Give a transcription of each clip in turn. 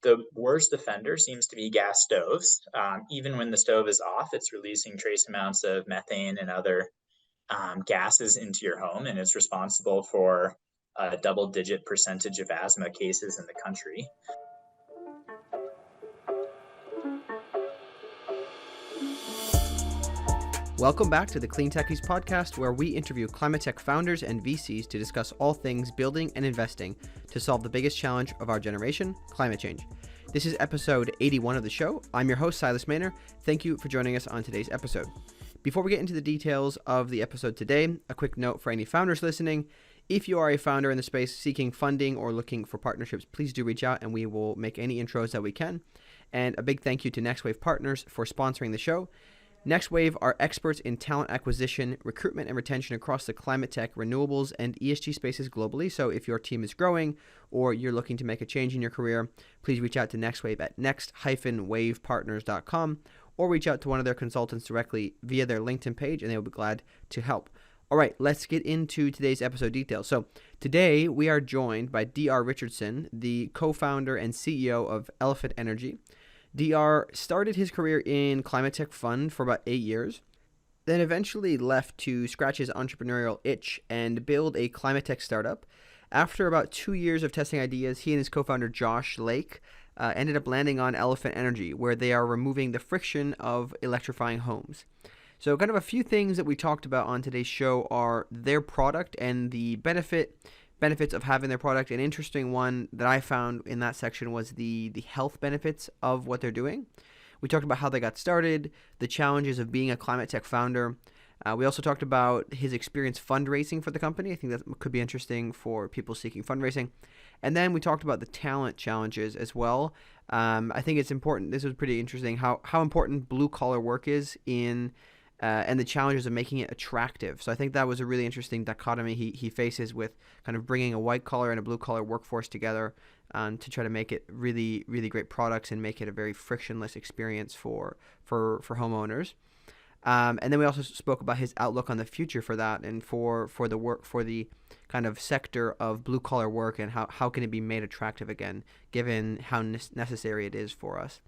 the worst offender seems to be gas stoves. Even when the stove is off, it's releasing trace amounts of methane and other gases into your home, and it's responsible for a double-digit percentage of asthma cases in the country. Welcome back to the Clean Techies podcast, where we interview ClimateTech founders and VCs to discuss all things building and investing to solve the biggest challenge of our generation, climate change. This is episode 81 of the show. I'm your host, Silas Maynor. Thank you for joining us on today's episode. Before we get into the details of the episode today, a quick note for any founders listening. If you are a founder in the space seeking funding or looking for partnerships, please do reach out and we will make any intros that we can. And a big thank you to NextWave Partners for sponsoring the show. NextWave are experts in talent acquisition, recruitment, and retention across the climate tech, renewables, and ESG spaces globally. So if your team is growing or you're looking to make a change in your career, please reach out to NextWave at next-wavepartners.com or reach out to one of their consultants directly via their LinkedIn page, and they will be glad to help. All right, let's get into today's episode details. So today we are joined by Dr. Richardson, the co-founder and CEO of Elephant Energy. Dr. started his career in ClimateTech Fund for about 8 years, then eventually left to scratch his entrepreneurial itch and build a climate tech startup. After about 2 years of testing ideas, he and his co-founder Josh Lake ended up landing on Elephant Energy, where they are removing the friction of electrifying homes. So kind of a few things that we talked about on today's show are their product and the benefits of having their product. An interesting one that I found in that section was the health benefits of what they're doing. We talked about how they got started, the challenges of being a climate tech founder. We also talked about his experience fundraising for the company. I think that could be interesting for people seeking fundraising. And then we talked about the talent challenges as well. I think it's important. This was pretty interesting how important blue collar work is in and the challenges of making it attractive. So I think that was a really interesting dichotomy he faces with kind of bringing a white collar and a blue collar workforce together to try to make it really, really great products and make it a very frictionless experience for homeowners. And then we also spoke about his outlook on the future for that and for the kind of sector of blue collar work and how can it be made attractive again, given how necessary it is for us.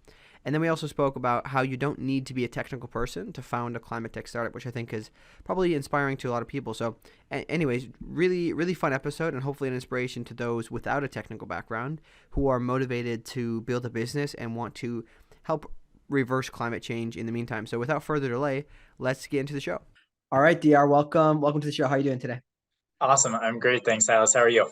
And then we also spoke about how you don't need to be a technical person to found a climate tech startup, which I think is probably inspiring to a lot of people. So anyways, really, really fun episode and hopefully an inspiration to those without a technical background who are motivated to build a business and want to help reverse climate change in the meantime. So without further delay, let's get into the show. All right, Dr. Welcome to the show. How are you doing today? Awesome. I'm great. Thanks, Silas. How are you?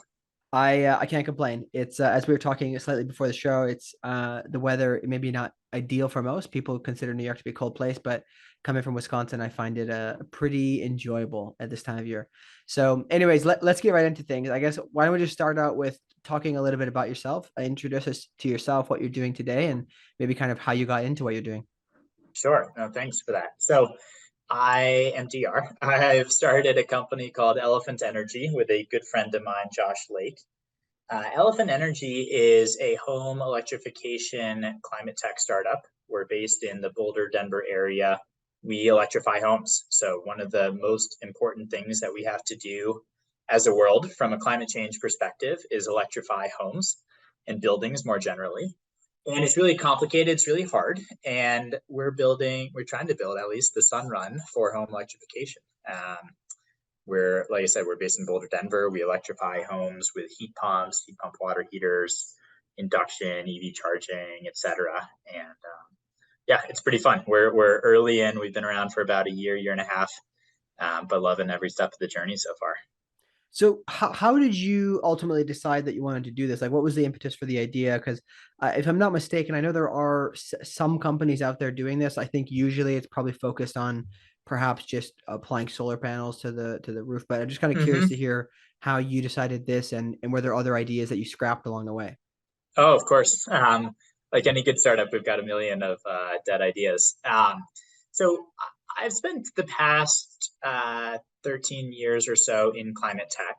I can't complain. It's as we were talking slightly before the show, it's the weather maybe not ideal for most people. Consider New York to be a cold place, but coming from Wisconsin, I find it pretty enjoyable at this time of year. So anyways, let's get right into things. I guess why don't we just start out with talking a little bit about yourself, introduce us to yourself, what you're doing today, and maybe kind of how you got into what you're doing. Sure. No, thanks for that. So I am Dr. I've started a company called Elephant Energy with a good friend of mine, Josh Lake. Elephant Energy is a home electrification climate tech startup. We're based in the Boulder, Denver area. We electrify homes. So one of the most important things that we have to do as a world from a climate change perspective is electrify homes and buildings more generally. And it's really complicated. It's really hard. And we're trying to build at least the sun run for home electrification. Like I said, we're based in Boulder, Denver. We electrify homes with heat pumps, heat pump water heaters, induction, EV charging, etc. And it's pretty fun. We're early in. We've been around for about a year and a half, but loving every step of the journey so far. So how did you ultimately decide that you wanted to do this? Like, what was the impetus for the idea? Because if I'm not mistaken, I know there are some companies out there doing this. I think usually it's probably focused on perhaps just applying solar panels to the roof. But I'm just kind of curious to hear how you decided this and were there other ideas that you scrapped along the way? Oh, of course. Like any good startup, we've got a million of dead ideas. So I've spent the past 13 years or so in climate tech.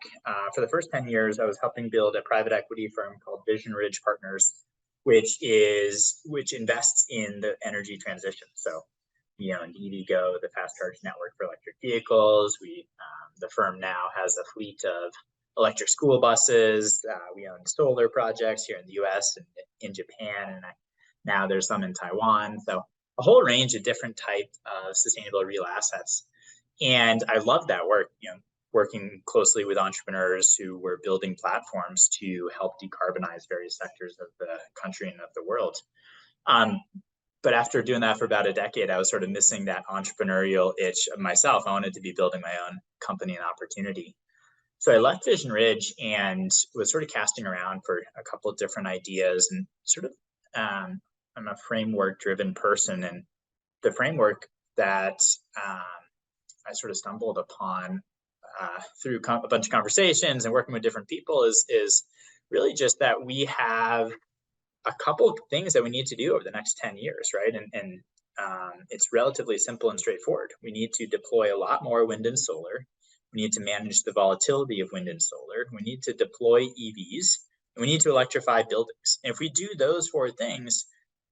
For the first 10 years, I was helping build a private equity firm called Vision Ridge Partners, which invests in the energy transition. So, in EVgo, the fast charge network for electric vehicles. The firm now has a fleet of electric school buses. We own solar projects here in the US and in Japan, and now there's some in Taiwan. So a whole range of different type of sustainable real assets. And I love that work, working closely with entrepreneurs who were building platforms to help decarbonize various sectors of the country and of the world. But after doing that for about a decade, I was sort of missing that entrepreneurial itch of myself. I wanted to be building my own company and opportunity. So I left Vision Ridge and was sort of casting around for a couple of different ideas, and sort of, I'm a framework driven person, and the framework that I sort of stumbled upon through a bunch of conversations and working with different people is really just that we have a couple of things that we need to do over the next 10 years, right? And it's relatively simple and straightforward. We need to deploy a lot more wind and solar. We need to manage the volatility of wind and solar. We need to deploy EVs. And we need to electrify buildings. And if we do those four things,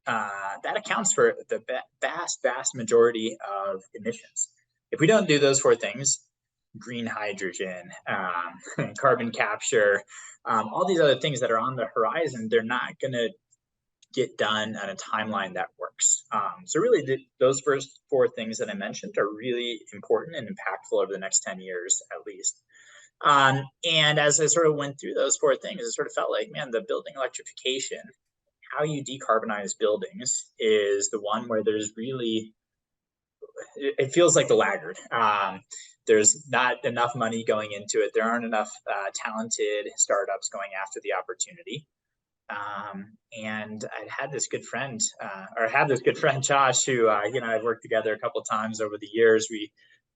that accounts for the vast majority of emissions. If we don't do those four things, green hydrogen, carbon capture, all these other things that are on the horizon, they're not going to get done on a timeline that works. So really, those first four things that I mentioned are really important and impactful over the next 10 years at least. And as I sort of went through those four things, it sort of felt like, man, the building electrification, how you decarbonize buildings, is the one where there's really, it feels like the laggard. There's not enough money going into it. There aren't enough talented startups going after the opportunity. And I had this good friend, Josh, who, I've worked together a couple of times over the years. We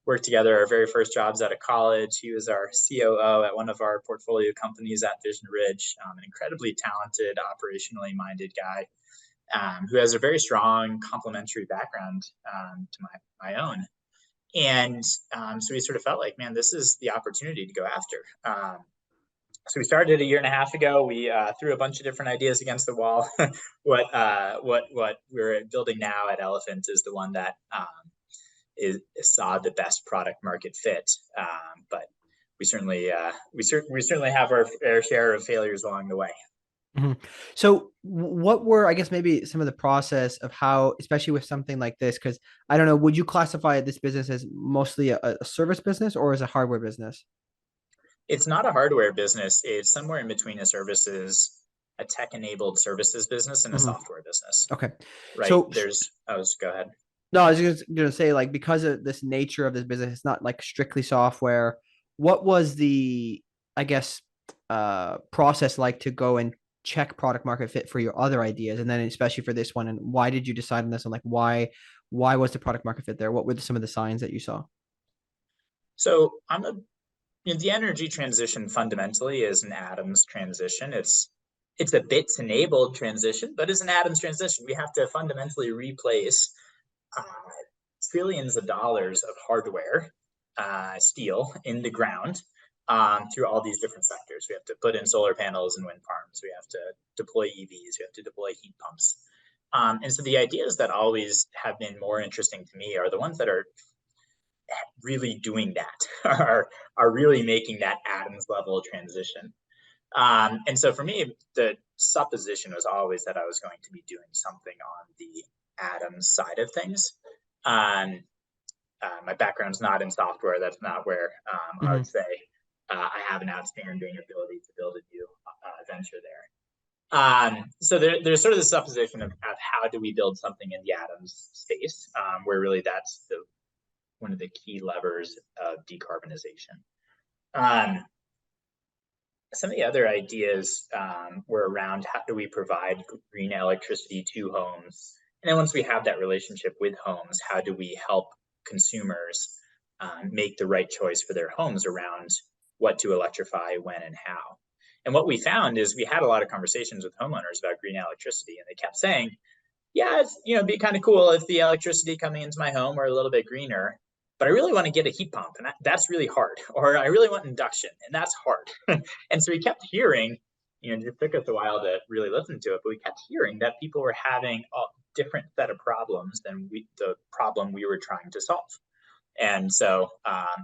worked together our very first jobs out of college. He was our COO at one of our portfolio companies at Vision Ridge, an incredibly talented, operationally minded guy, who has a very strong complementary background to my own. And so we sort of felt like, man, this is the opportunity to go after. So we started a year and a half ago. We threw a bunch of different ideas against the wall. What we're building now at Elephant is the one that saw the best product market fit. But we certainly have our fair share of failures along the way. Mm-hmm. So what were, I guess, maybe some of the process of how, especially with something like this, because I don't know, would you classify this business as mostly a service business or as a hardware business? It's not a hardware business. It's somewhere in between a tech-enabled services business and a software business. Okay. Right. So go ahead. No, I was just going to say, like, because of this nature of this business, it's not like strictly software. What was the, I guess, process like to go and check product market fit for your other ideas, and then especially for this one? And why did you decide on this? And like, why was the product market fit there? What were some of the signs that you saw? So the energy transition fundamentally is an atoms transition. It's a bits enabled transition, but it's an atoms transition. We have to fundamentally replace trillions of dollars of hardware, steel in the ground through all these different sectors. We have to put in solar panels and wind farms. We have to deploy EVs. We have to deploy heat pumps. And so the ideas that always have been more interesting to me are the ones that are really doing that, are really making that atoms level transition. And so for me, the supposition was always that I was going to be doing something on the atoms side of things. My background's not in software. That's not where I would say I have an outstanding ability to build a new venture there. So there's sort of the supposition of how do we build something in the atoms space, where really that's one of the key levers of decarbonization. Some of the other ideas were around how do we provide green electricity to homes? And then once we have that relationship with homes, how do we help consumers make the right choice for their homes around what to electrify, when, and how? And what we found is we had a lot of conversations with homeowners about green electricity, and they kept saying, yeah, it'd be kind of cool if the electricity coming into my home were a little bit greener, but I really want to get a heat pump, and that's really hard. Or I really want induction, and that's hard. And so we kept hearing, it took us a while to really listen to it, but we kept hearing that people were having a different set of problems than the problem we were trying to solve. And so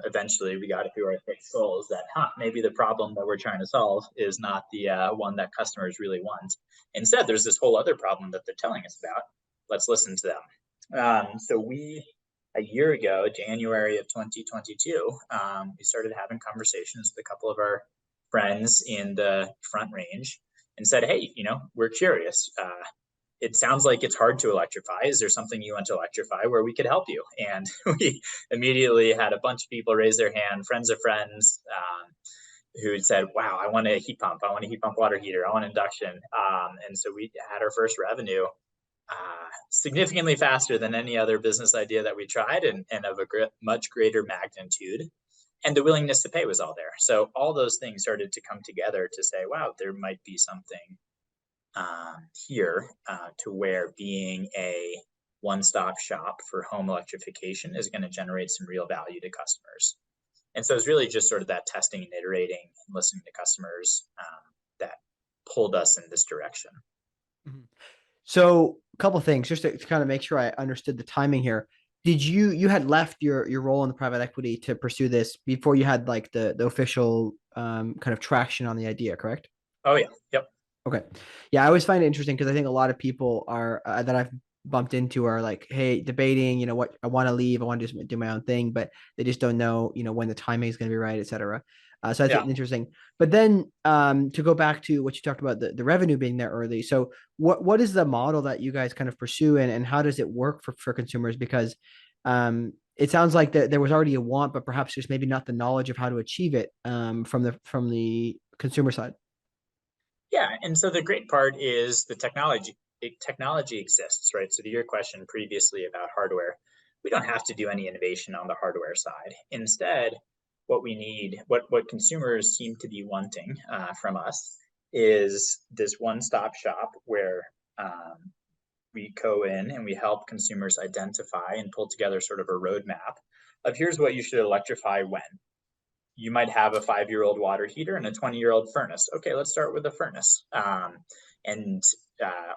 eventually we got through our thick skulls that maybe the problem that we're trying to solve is not the one that customers really want. Instead, there's this whole other problem that they're telling us about. Let's listen to them. So a year ago, January of 2022, we started having conversations with a couple of our friends in the Front Range and said, hey, we're curious. It sounds like it's hard to electrify. Is there something you want to electrify where we could help you? And we immediately had a bunch of people raise their hand, friends of friends, who had said, wow, I want a heat pump. I want a heat pump water heater. I want induction. And so we had our first revenue significantly faster than any other business idea that we tried, and of a much greater magnitude. And the willingness to pay was all there. So all those things started to come together to say, wow, there might be something here to where being a one-stop shop for home electrification is going to generate some real value to customers. And so it's really just sort of that testing and iterating and listening to customers that pulled us in this direction. Mm-hmm. So a couple of things just to kind of make sure I understood the timing here. Did you had left your role in the private equity to pursue this before you had like the official kind of traction on the idea, correct? Oh yeah. Yep. Okay. Yeah, I always find it interesting because I think a lot of people are that I've bumped into are like, hey, debating, what I want to leave, I want to just do my own thing, but they just don't know, when the timing is going to be right, et cetera. So that's interesting. But then to go back to what you talked about, the revenue being there early. So what is the model that you guys kind of pursue, and how does it work for consumers? Because it sounds like that there was already a want, but perhaps just maybe not the knowledge of how to achieve it from the consumer side. Yeah, and so the great part is the technology exists, right? So to your question previously about hardware, we don't have to do any innovation on the hardware side. Instead, what we need, what consumers seem to be wanting from us, is this one-stop shop where we go in and we help consumers identify and pull together sort of a roadmap of here's what you should electrify when. You might have a 5-year-old water heater and a 20-year-old furnace. Okay, let's start with the furnace. And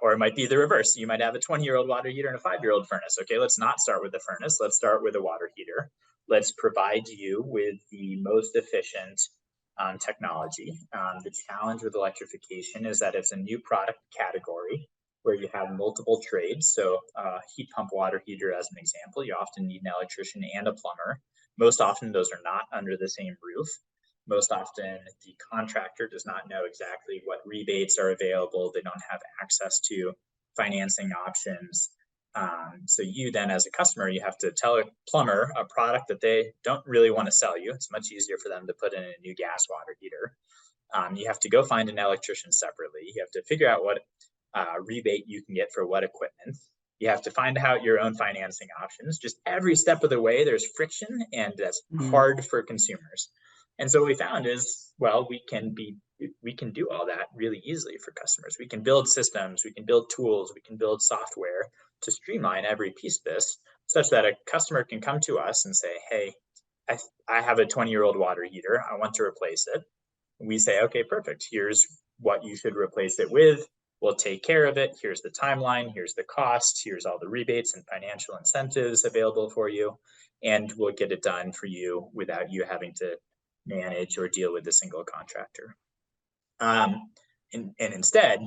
or it might be the reverse. You might have a 20-year-old water heater and a 5-year-old furnace. Okay, let's not start with the furnace. Let's start with a water heater. Let's provide you with the most efficient technology. The challenge with electrification is that it's a new product category where you have multiple trades. So heat pump water heater, as an example, you often need an electrician and a plumber. Most often, those are not under the same roof. Most often, the contractor does not know exactly what rebates are available. They don't have access to financing options. So you then, as a customer, you have to tell a plumber a product that they don't really want to sell you. It's much easier for them to put in a new gas water heater. You have to go find an electrician separately. You have to figure out what rebate you can get for what equipment. You have to find out your own financing options. Just every step of the way, there's friction, and that's hard for consumers. And so what we found is, well, we can do all that really easily for customers. We can build systems, we can build tools, we can build software to streamline every piece of this, such that a customer can come to us and say, hey, I have a 20-year-old water heater. I want to replace it. And we say, okay, perfect. Here's what you should replace it with. We'll take care of it. Here's the timeline. Here's the cost. Here's all the rebates and financial incentives available for you. And we'll get it done for you without you having to manage or deal with a single contractor. And instead,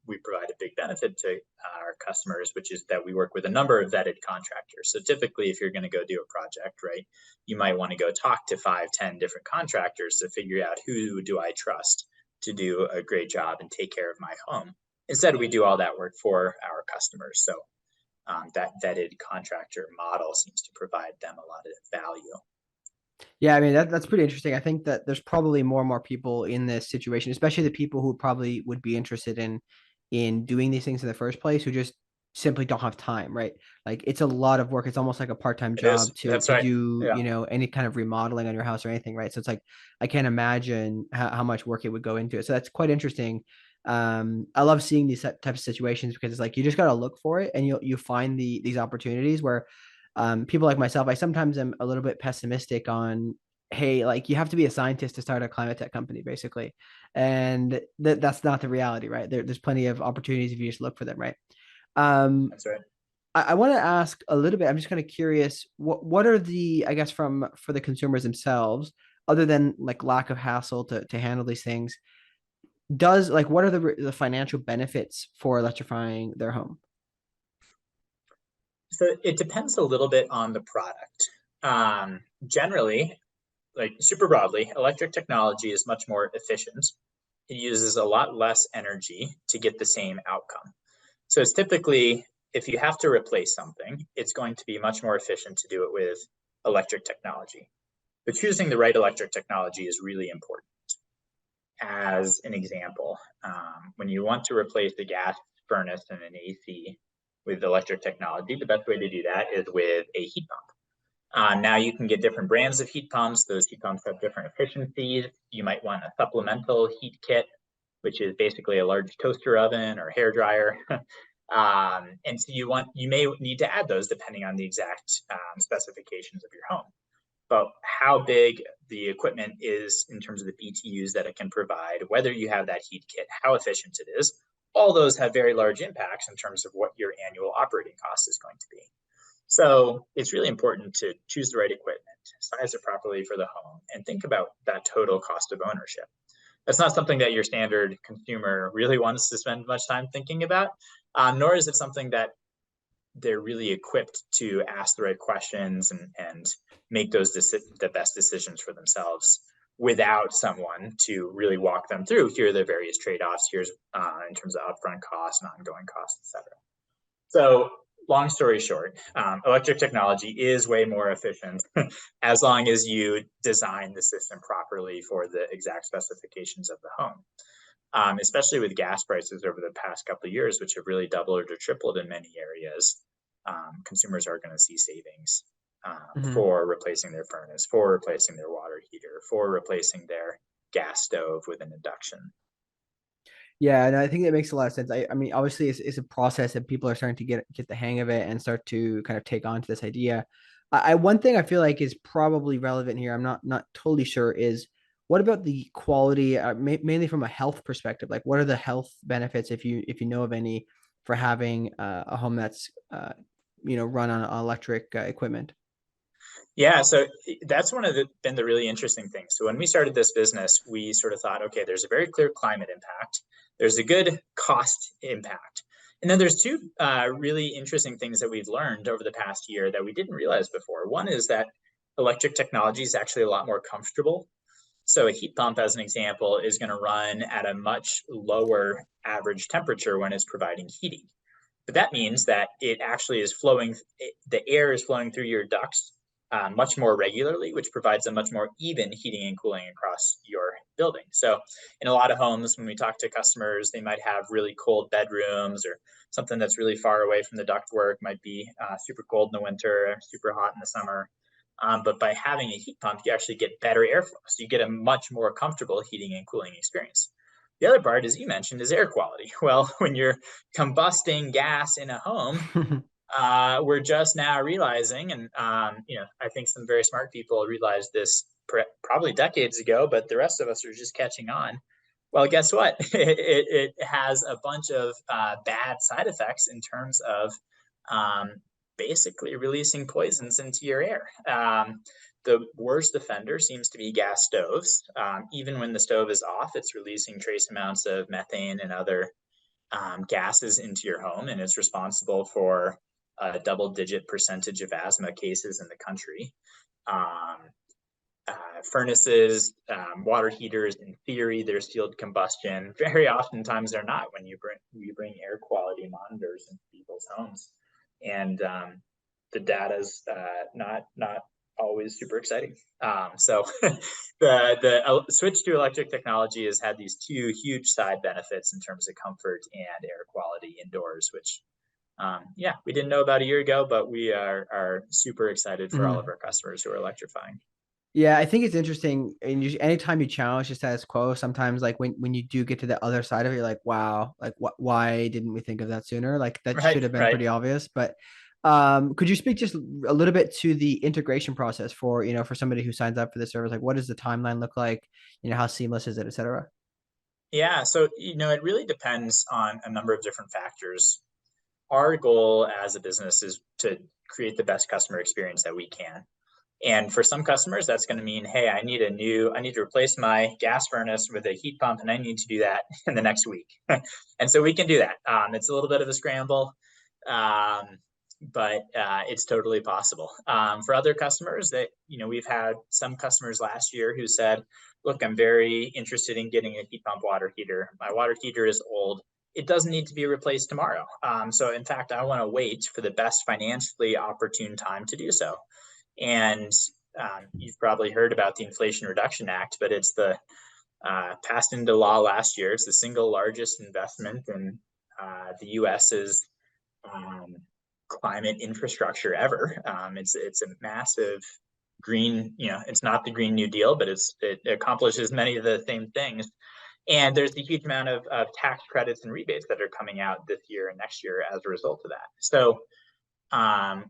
we provide a big benefit to our customers, which is that we work with a number of vetted contractors. So typically, if you're going to go do a project, right, you might want to go talk to 5, 10 different contractors to figure out who do I trust to do a great job and take care of my home. Instead, we do all that work for our customers. So that vetted contractor model seems to provide them a lot of value. Yeah, I mean that's pretty interesting. I think that there's probably more and more people in this situation, especially the people who probably would be interested in doing these things in the first place, who just simply don't have time, right? Like it's a lot of work. It's almost like a part-time It is. job to That's right. do, Yeah. any kind of remodeling on your house or anything, right? So it's like I can't imagine how much work it would go into it. So that's quite interesting. I love seeing these types of situations because it's like you just got to look for it, and you find these opportunities where people like myself, I sometimes am a little bit pessimistic on, hey, like you have to be a scientist to start a climate tech company, basically. And that's not the reality, right? There's plenty of opportunities if you just look for them, right? That's right. I want to ask a little bit. I'm just kind of curious. What are I guess, for the consumers themselves, other than like lack of hassle to handle these things? What are the financial benefits for electrifying their home? So it depends a little bit on the product. Generally, like super broadly, electric technology is much more efficient. It uses a lot less energy to get the same outcome. So it's typically, if you have to replace something, it's going to be much more efficient to do it with electric technology. But choosing the right electric technology is really important. As an example, when you want to replace the gas furnace and an AC with electric technology, the best way to do that is with a heat pump. Now you can get different brands of heat pumps. Those heat pumps have different efficiencies. You might want a supplemental heat kit, which is basically a large toaster oven or hair dryer. And so you may need to add those depending on the exact specifications of your home. But how big the equipment is in terms of the BTUs that it can provide, whether you have that heat kit, how efficient it is, all those have very large impacts in terms of what your annual operating cost is going to be. So it's really important to choose the right equipment, size it properly for the home, and think about that total cost of ownership. That's not something that your standard consumer really wants to spend much time thinking about, nor is it something that they're really equipped to ask the right questions and make the best decisions for themselves without someone to really walk them through. Here are the various trade-offs. Here's in terms of upfront costs and ongoing costs, etc. So long story short, electric technology is way more efficient as long as you design the system properly for the exact specifications of the home. Especially with gas prices over the past couple of years, which have really doubled or tripled in many areas, consumers are going to see savings Mm-hmm. for replacing their furnace, for replacing their water heater, for replacing their gas stove with an induction. Yeah, and I think that makes a lot of sense. I mean, obviously, it's a process that people are starting to get the hang of it and start to kind of take on to this idea. One thing I feel like is probably relevant here, I'm not totally sure, is what about the quality, mainly from a health perspective? Like, what are the health benefits, if you know of any, for having a home that's run on electric equipment? Yeah, so that's been the really interesting things. So when we started this business, we sort of thought, okay, there's a very clear climate impact, there's a good cost impact, and then there's two really interesting things that we've learned over the past year that we didn't realize before. One is that electric technology is actually a lot more comfortable. So a heat pump, as an example, is going to run at a much lower average temperature when it's providing heating. But that means that it actually is the air is flowing through your ducts much more regularly, which provides a much more even heating and cooling across your building. So in a lot of homes, when we talk to customers, they might have really cold bedrooms or something that's really far away from the ductwork, might be super cold in the winter, super hot in the summer. But by having a heat pump, you actually get better airflow. So you get a much more comfortable heating and cooling experience. The other part, as you mentioned, is air quality. Well, when you're combusting gas in a home, we're just now realizing, and I think some very smart people realized this probably decades ago, but the rest of us are just catching on. Well, guess what? It has a bunch of bad side effects in terms of um, basically releasing poisons into your air. The worst offender seems to be gas stoves. Even when the stove is off, it's releasing trace amounts of methane and other gases into your home, and it's responsible for a double-digit percentage of asthma cases in the country. Um, Furnaces, water heaters, in theory, they're sealed combustion. Very oftentimes they're not when you bring air quality monitors into people's homes, and the data's not always super exciting. So the switch to electric technology has had these two huge side benefits in terms of comfort and air quality indoors, which we didn't know about a year ago, but we are super excited for all of Mhm. our customers who are electrifying. Yeah, I think it's interesting. And anytime you challenge the status quo, sometimes like when you do get to the other side of it, you're like, wow, like why didn't we think of that sooner? Like that should Right, have been right. pretty obvious. But could you speak just a little bit to the integration process for, for somebody who signs up for this service? Like what does the timeline look like? How seamless is it, et cetera? Yeah, so it really depends on a number of different factors. our goal as a business is to create the best customer experience that we can. And for some customers, that's going to mean, hey, I need to replace my gas furnace with a heat pump, and I need to do that in the next week. And so we can do that. It's a little bit of a scramble, but it's totally possible. For other customers we've had some customers last year who said, look, I'm very interested in getting a heat pump water heater. My water heater is old. It doesn't need to be replaced tomorrow. So in fact, I want to wait for the best financially opportune time to do so. And you've probably heard about the Inflation Reduction Act, but it's passed into law last year. It's the single largest investment in the U.S.'s climate infrastructure ever. It's a massive green, it's not the Green New Deal, but it accomplishes many of the same things. And there's a huge amount of tax credits and rebates that are coming out this year and next year as a result of that. So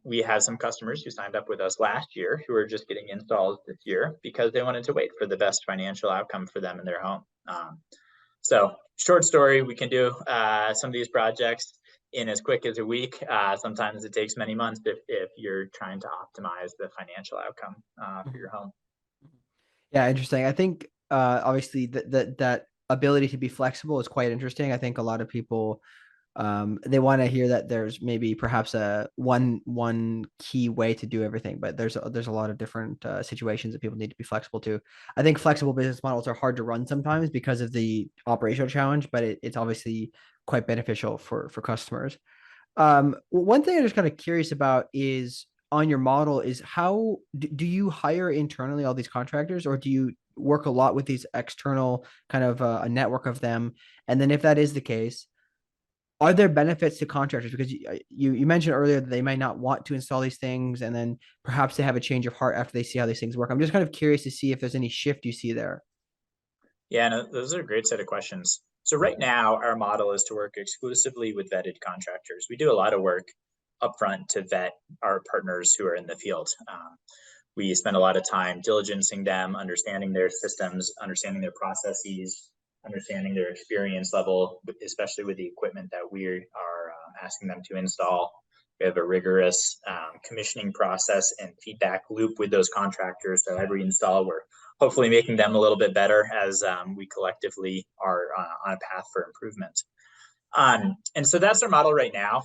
we had some customers who signed up with us last year who are just getting installs this year because they wanted to wait for the best financial outcome for them in their home. So short story, we can do some of these projects in as quick as a week. Sometimes it takes many months if you're trying to optimize the financial outcome for your home. Yeah, interesting. I think obviously that ability to be flexible is quite interesting. I think a lot of people they want to hear that there's maybe perhaps a one key way to do everything, but there's a lot of different situations that people need to be flexible to. I think flexible business models are hard to run sometimes because of the operational challenge, but it's obviously quite beneficial for customers. One thing I'm just kind of curious about is on your model is how do you hire internally all these contractors, or do you work a lot with these external kind of a network of them? And then if that is the case, are there benefits to contractors? Because you mentioned earlier that they might not want to install these things, and then perhaps they have a change of heart after they see how these things work. I'm just kind of curious to see if there's any shift you see there. Yeah, no, those are a great set of questions. So right now, our model is to work exclusively with vetted contractors. We do a lot of work upfront to vet our partners who are in the field. We spend a lot of time diligencing them, understanding their systems, understanding their processes, understanding their experience level, especially with the equipment that we are asking them to install. We have a rigorous commissioning process and feedback loop with those contractors. So every install, we're hopefully making them a little bit better as we collectively are on a path for improvement. And so that's our model right now.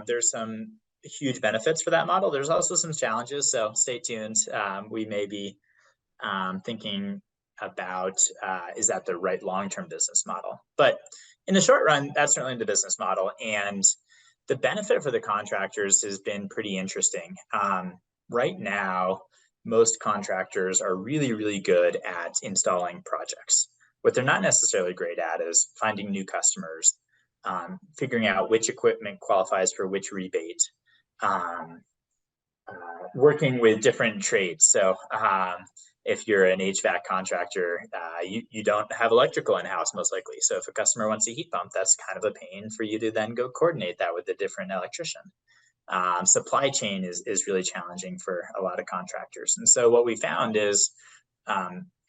There's some huge benefits for that model. There's also some challenges, so stay tuned. We may be thinking about is that the right long-term business model? But in the short run, that's certainly the business model. And the benefit for the contractors has been pretty interesting. Right now, most contractors are really, really good at installing projects. What they're not necessarily great at is finding new customers, figuring out which equipment qualifies for which rebate, working with different trades. So if you're an HVAC contractor, you don't have electrical in-house most likely. So if a customer wants a heat pump, that's kind of a pain for you to then go coordinate that with a different electrician. Supply chain is really challenging for a lot of contractors. And so what we found is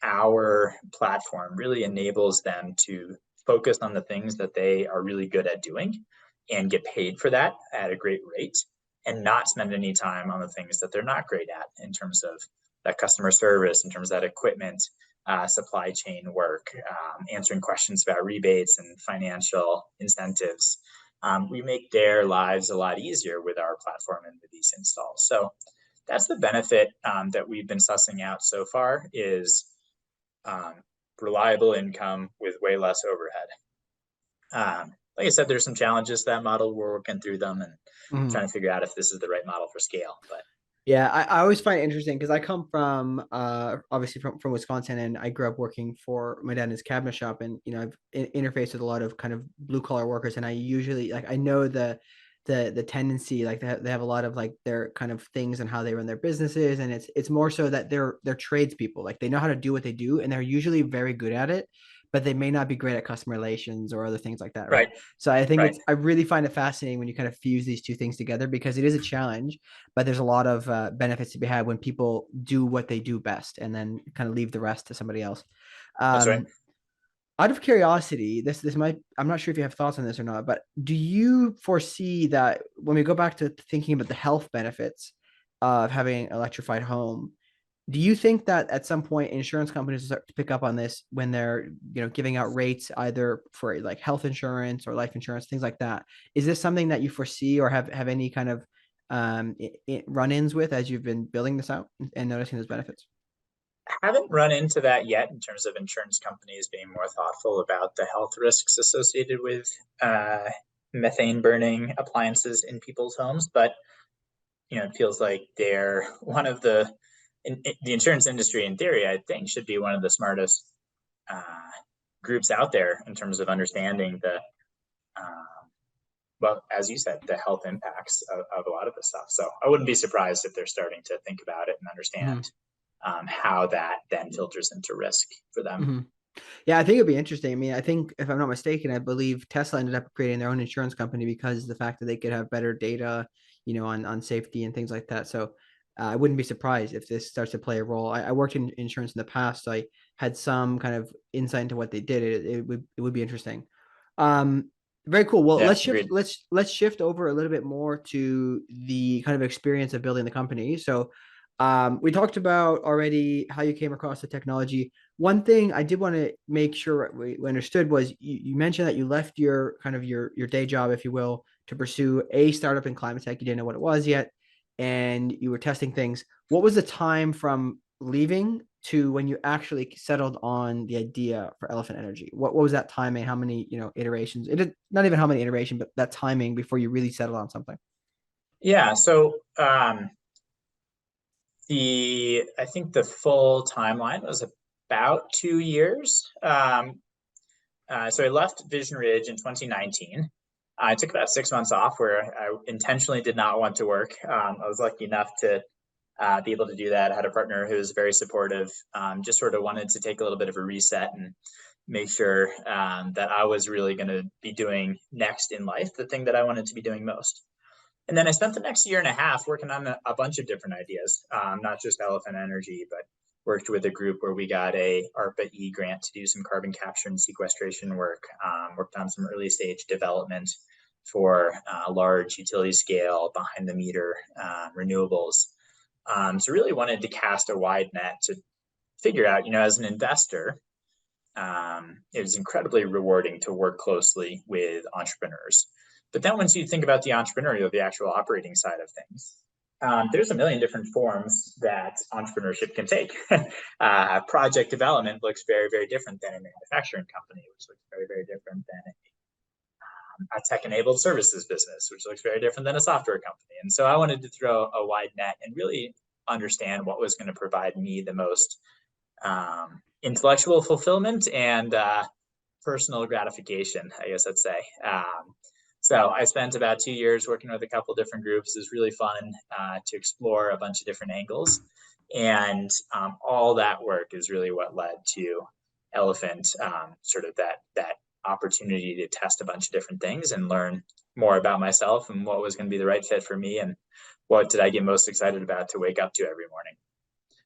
our platform really enables them to focus on the things that they are really good at doing and get paid for that at a great rate, and not spend any time on the things that they're not great at in terms of that customer service, in terms of that equipment, supply chain work, answering questions about rebates and financial incentives. We make their lives a lot easier with our platform and with these installs. So that's the benefit that we've been sussing out so far is reliable income with way less overhead. Like I said, there's some challenges to that model. We're working through them and trying to figure out if this is the right model for scale. But yeah, I always find it interesting because I come from obviously from Wisconsin, and I grew up working for my dad in his cabinet shop, and I've interfaced with a lot of kind of blue collar workers, and I usually I know the tendency, like they have a lot of like their kind of things and how they run their businesses, and it's more so that they're tradespeople, like they know how to do what they do, and they're usually very good at it, but they may not be great at customer relations or other things like that, right? So I think I really find it fascinating when you kind of fuse these two things together, because it is a challenge, but there's a lot of benefits to be had when people do what they do best and then kind of leave the rest to somebody else. That's right. Out of curiosity, this might, I'm not sure if you have thoughts on this or not, but do you foresee that when we go back to thinking about the health benefits of having an electrified home, do you think that at some point insurance companies will start to pick up on this when they're, giving out rates either for like health insurance or life insurance, things like that? Is this something that you foresee or have any kind of run-ins with as you've been building this out and noticing those benefits? Haven't run into that yet in terms of insurance companies being more thoughtful about the health risks associated with uh, methane burning appliances in people's homes, but it feels like they're one of the insurance industry in theory, I think, should be one of the smartest uh, groups out there in terms of understanding um, well, as you said, the health impacts of a lot of this stuff. So I wouldn't be surprised if they're starting to think about it and Mm-hmm. understand how that then filters into risk for them. Mm-hmm. Yeah, I think it'd be interesting. I mean, I think if I'm not mistaken, I believe Tesla ended up creating their own insurance company because the fact that they could have better data, on safety and things like that. So I wouldn't be surprised if this starts to play a role. I worked in insurance in the past, so I had some kind of insight into what they did. It would be interesting. Um, Very cool. Well, Yeah, let's shift. agreed. Let's shift over a little bit more to the kind of experience of building the company. So, we talked about already how you came across the technology. One thing I did want to make sure we understood was you mentioned that you left your kind of your day job, if you will, to pursue a startup in climate tech. You didn't know what it was yet, and you were testing things. What was the time from leaving to when you actually settled on the idea for Elephant Energy? What was that timing? How many iterations? It did not even how many iteration, but that timing before you really settled on something. Yeah, so the I think the full timeline was about 2 years. So I left Vision Ridge in 2019. I took about 6 months off where I intentionally did not want to work. I was lucky enough to be able to do that. I had a partner who was very supportive. Just sort of wanted to take a little bit of a reset and make sure that I was really going to be doing next in life the thing that I wanted to be doing most. And then I spent the next year and a half working on a bunch of different ideas, not just Elephant Energy, but worked with a group where we got a ARPA-E grant to do some carbon capture and sequestration work, worked on some early stage development for large utility scale behind the meter renewables. So really wanted to cast a wide net to figure out, as an investor, it was incredibly rewarding to work closely with entrepreneurs. But then once you think about the entrepreneurial, the actual operating side of things, there's a million different forms that entrepreneurship can take. Project development looks very, very different than a manufacturing company, which looks very, very different than a tech-enabled services business, which looks very different than a software company. And so I wanted to throw a wide net and really understand what was going to provide me the most intellectual fulfillment and personal gratification, I guess I'd say. So I spent about 2 years working with a couple different groups. It was really fun to explore a bunch of different angles. And all that work is really what led to Elephant, sort of that opportunity to test a bunch of different things and learn more about myself and what was going to be the right fit for me and what did I get most excited about to wake up to every morning.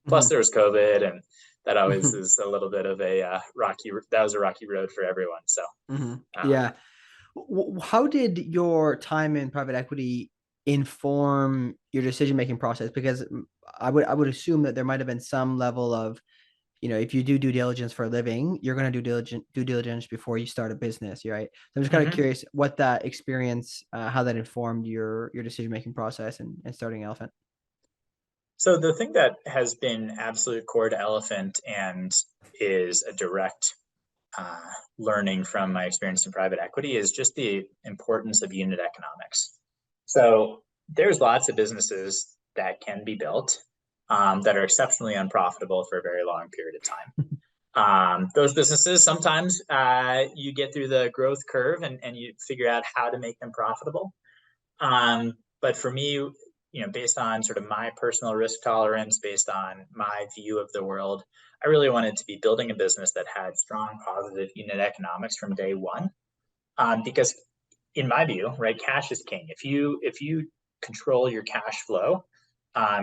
Plus, there was COVID, and that always Mm-hmm. is a little bit of a rocky. That was a rocky road for everyone. So, Mm-hmm. um, Yeah. How did your time in private equity inform your decision making process? Because I would assume that there might have been some level of, if you do due diligence for a living, you're going to do due diligence before you start a business, right? So I'm just kind of mhm. curious what that experience, how that informed your decision making process and starting Elephant. So the thing that has been absolute core to Elephant and is a direct uh, learning from my experience in private equity is just the importance of unit economics. So there's lots of businesses that can be built that are exceptionally unprofitable for a very long period of time. Those businesses sometimes you get through the growth curve and you figure out how to make them profitable. But for me, based on sort of my personal risk tolerance, based on my view of the world, I really wanted to be building a business that had strong positive unit economics from day one. Because in my view, right, cash is king. If you control your cash flow,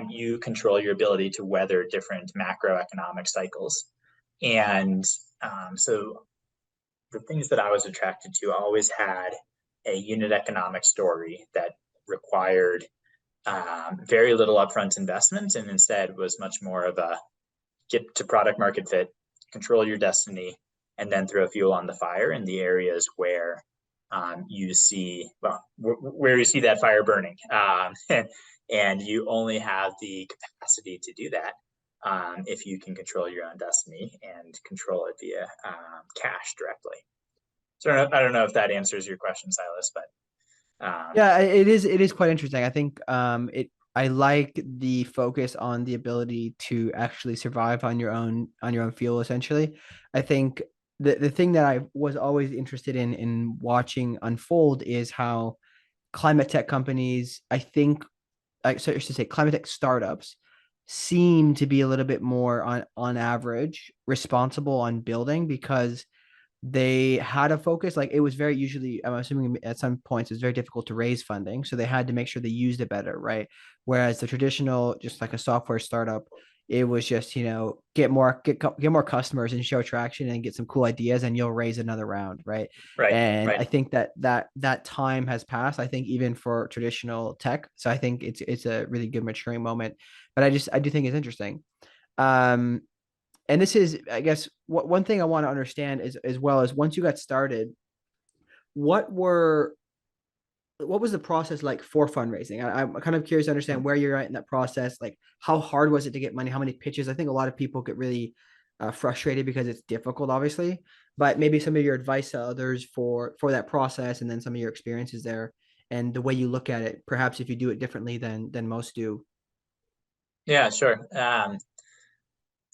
you control your ability to weather different macroeconomic cycles. And so the things that I was attracted to always had a unit economic story that required very little upfront investment, and instead was much more of a get to product market fit, control your destiny, and then throw fuel on the fire in the areas where you see, well, where you see that fire burning. And you only have the capacity to do that if you can control your own destiny and control it via cash directly. So I don't know if that answers your question, Silas, but Yeah, it is quite interesting. I think I like the focus on the ability to actually survive on your own fuel essentially. I think the thing that I was always interested in watching unfold is how climate tech companies, I think, so I should say climate tech startups seem to be a little bit more on average responsible on building, because they had a focus. Like, it was very, usually I'm assuming at some points it's very difficult to raise funding, so they had to make sure they used it better, right? Whereas the traditional, just like a software startup, it was just, get more customers and show traction and get some cool ideas and you'll raise another round, right? right, And I right. think that time has passed, I think, even for traditional tech. So I think it's a really good maturing moment. But I do think it's interesting. um and this is, I guess, what one thing I want to understand is, as well as, once you got started, what were what was the process like for fundraising? I'm kind of curious to understand where you're at in that process. Like, how hard was it to get money? How many pitches? I think a lot of people get really frustrated because it's difficult, obviously. But maybe some of your advice to others for that process, and then some of your experiences there, and the way you look at it, perhaps if you do it differently than most do. Yeah, sure.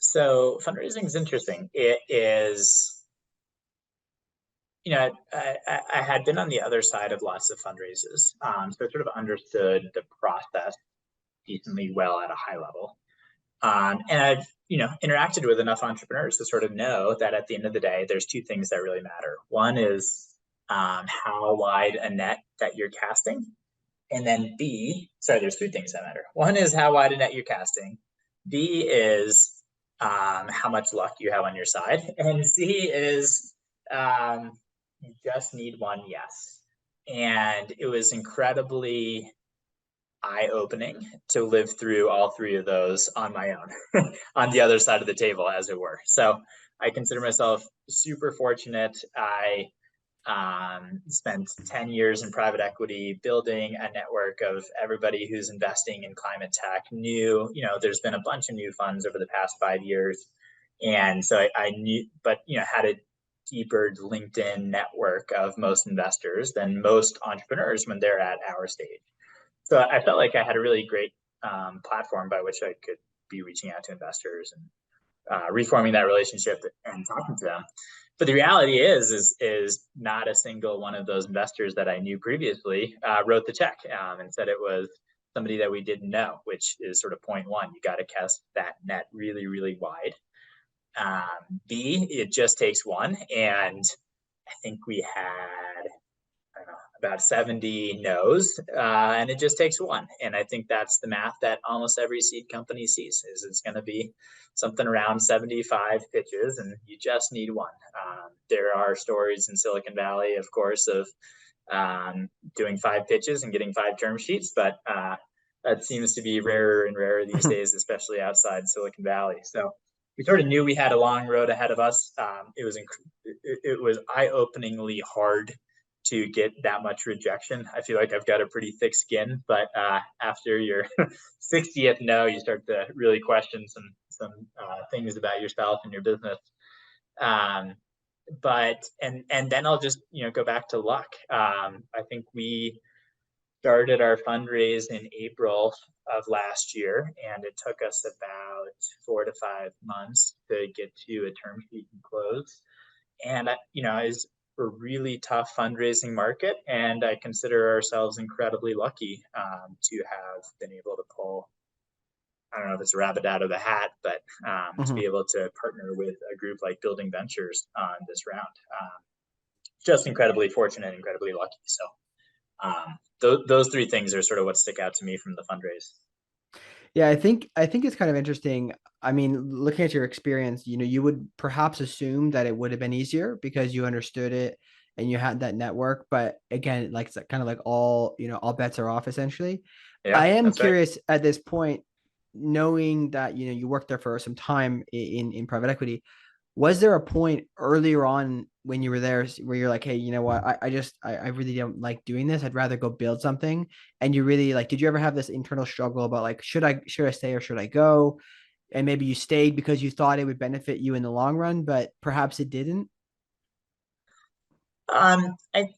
So fundraising is interesting. It is, I had been on the other side of lots of fundraisers, so I sort of understood the process decently well at a high level. And I've, interacted with enough entrepreneurs to sort of know that at the end of the day, there's two things that really matter. One is how wide a net that you're casting. And then there's three things that matter. One is how wide a net you're casting. B is how much luck you have on your side. And C is um, you just need one yes. And it was incredibly eye-opening to live through all three of those on my own, on the other side of the table, as it were. So I consider myself super fortunate. I spent 10 years in private equity, building a network of everybody who's investing in climate tech. There's been a bunch of new funds over the past 5 years. And so I knew, but, had a deeper LinkedIn network of most investors than most entrepreneurs when they're at our stage. So I felt like I had a really great platform by which I could be reaching out to investors and reforming that relationship and talking to them. But the reality is not a single one of those investors that I knew previously wrote the check and said it was somebody that we didn't know, which is sort of point one. You got to cast that net really, really wide. B, it just takes one, and I think we had, I don't know, about 70 no's, and it just takes one. And I think that's the math that almost every seed company sees, is it's going to be something around 75 pitches, and you just need one. There are stories in Silicon Valley, of course, of doing 5 pitches and getting 5 term sheets, but that seems to be rarer and rarer these days, especially outside Silicon Valley. So we sort of knew we had a long road ahead of us. It was eye-openingly hard to get that much rejection. I feel like I've got a pretty thick skin, but after your 60th no, you start to really question some things about yourself and your business. And then I'll just go back to luck. I think we started our fundraise in April of last year, and it took us about 4 to 5 months to get to a term sheet and close. And is a really tough fundraising market, and I consider ourselves incredibly lucky to have been able to pull, I don't know if it's a rabbit out of the hat, but to be able to partner with a group like Building Ventures on this round. Just incredibly fortunate, incredibly lucky. So those three things are sort of what stick out to me from the fundraise. Yeah, I think it's kind of interesting. I mean, looking at your experience, you would perhaps assume that it would have been easier because you understood it and you had that network. But again, like it's kind of like all bets are off essentially. Yeah, I am that's right. curious at this point, knowing that you worked there for some time in private equity. Was there a point earlier on when you were there where you're like, hey, you know what? I really don't like doing this. I'd rather go build something. And you really like, did you ever have this internal struggle about like, should I stay or should I go? And maybe you stayed because you thought it would benefit you in the long run, but perhaps it didn't.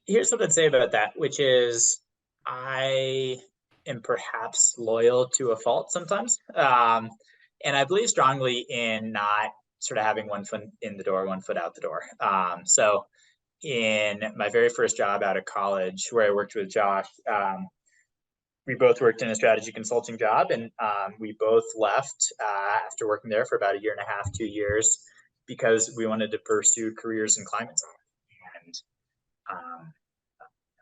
Here's what I'd say about that, which is I am perhaps loyal to a fault sometimes. And I believe strongly in not sort of having one foot in the door, one foot out the door. So in my very first job out of college, where I worked with Josh, we both worked in a strategy consulting job, and we both left after working there for about a year and a half, 2 years, because we wanted to pursue careers in climate science. And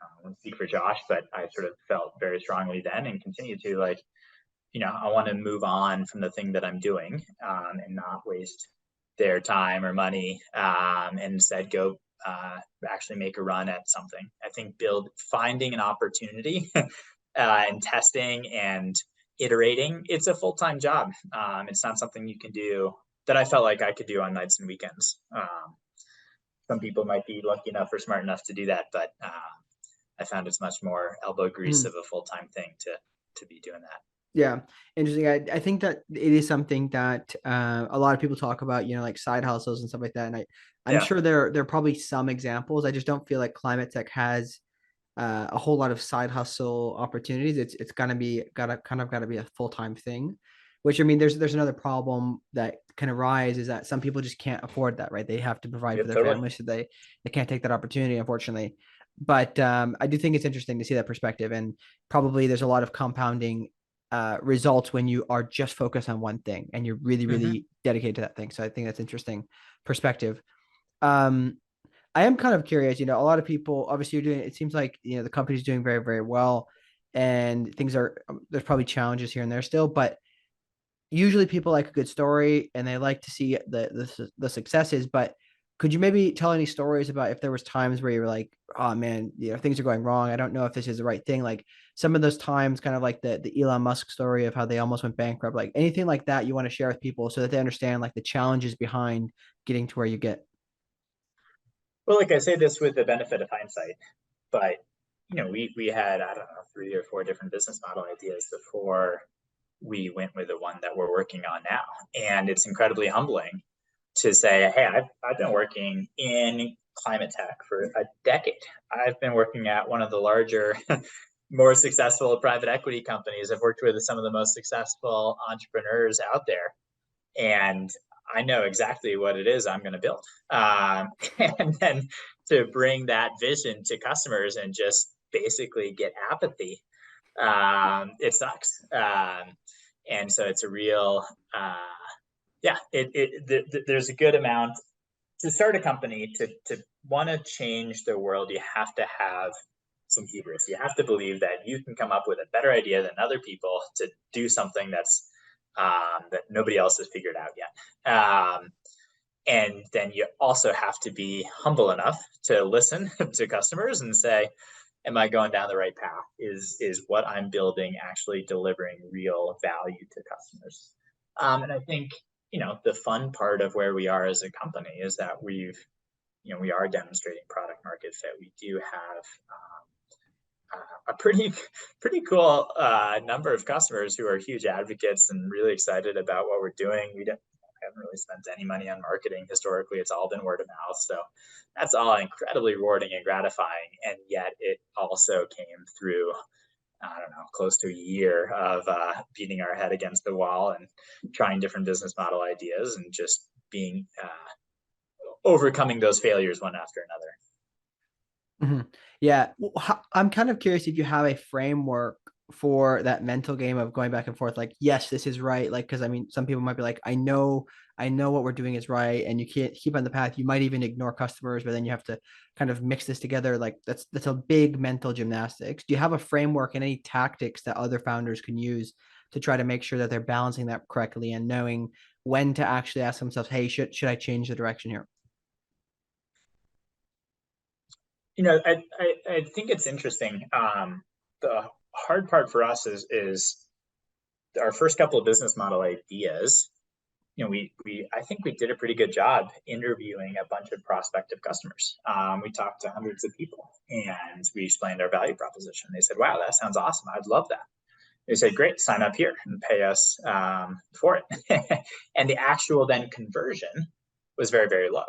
I won't speak for Josh, but I sort of felt very strongly then and continue to like, I want to move on from the thing that I'm doing and not waste their time or money, and instead go actually make a run at something. I think finding an opportunity and testing and iterating, it's a full-time job. It's not something you can do that I felt like I could do on nights and weekends. Some people might be lucky enough or smart enough to do that, but I found it's much more elbow grease Mm. of a full-time thing to be doing that. Yeah, interesting. I think that it is something that a lot of people talk about, like side hustles and stuff like that. And I'm Yeah, sure there are probably some examples. I just don't feel like Climate Tech has a whole lot of side hustle opportunities. It's gotta be a full-time thing, which I mean, there's another problem that can arise is that some people just can't afford that, right? They have to provide for yep, their totally. family, so they can't take that opportunity, unfortunately. But I do think it's interesting to see that perspective, and probably there's a lot of compounding results when you are just focused on one thing and you're really, Hmm. really dedicated to that thing. So I think that's interesting perspective. Um, I am kind of curious, a lot of people obviously you're doing it seems like the company's doing very, very well and things are there's probably challenges here and there still, but usually people like a good story and they like to see the successes, but could you maybe tell any stories about if there was times where you were like, oh man, things are going wrong. I don't know if this is the right thing. Like some of those times, kind of like the Elon Musk story of how they almost went bankrupt, like anything like that you want to share with people so that they understand like the challenges behind getting to where you get. Well, like I say this with the benefit of hindsight, but we had, I don't know, 3 or 4 different business model ideas before we went with the one that we're working on now. And it's incredibly humbling to say, hey, I've been working in climate tech for a decade. I've been working at one of the larger, more successful private equity companies. I've worked with some of the most successful entrepreneurs out there. And I know exactly what it is I'm going to build. And then to bring that vision to customers and just basically get apathy, it sucks. And so it's a real, yeah, there's a good amount to start a company to want to change the world. You have to have some hubris. You have to believe that you can come up with a better idea than other people to do something that nobody else has figured out yet. And then you also have to be humble enough to listen to customers and say, am I going down the right path? Is what I'm building actually delivering real value to customers? And I think the fun part of where we are as a company is that we are demonstrating product market fit. We do have a pretty cool number of customers who are huge advocates and really excited about what we're doing. We haven't really spent any money on marketing historically. It's all been word of mouth. So that's all incredibly rewarding and gratifying. And yet it also came through, I don't know, close to a year of beating our head against the wall and trying different business model ideas and just being overcoming those failures one after another. Mhm. Yeah, well, I'm kind of curious if you have a framework for that mental game of going back and forth. Like, yes, this is right. Like, because I mean, some people might be like, I know what we're doing is right, and you can't keep on the path. You might even ignore customers, but then you have to kind of mix this together. Like, that's a big mental gymnastics. Do you have a framework and any tactics that other founders can use to try to make sure that they're balancing that correctly and knowing when to actually ask themselves, hey, should I change the direction here? I think it's interesting. The hard part for us is our first couple of business model ideas. I think we did a pretty good job interviewing a bunch of prospective customers. We talked to hundreds of people and we explained our value proposition. They said, "Wow, that sounds awesome. I'd love that." They said, "Great, sign up here and pay us for it." And the actual then conversion was very, very low.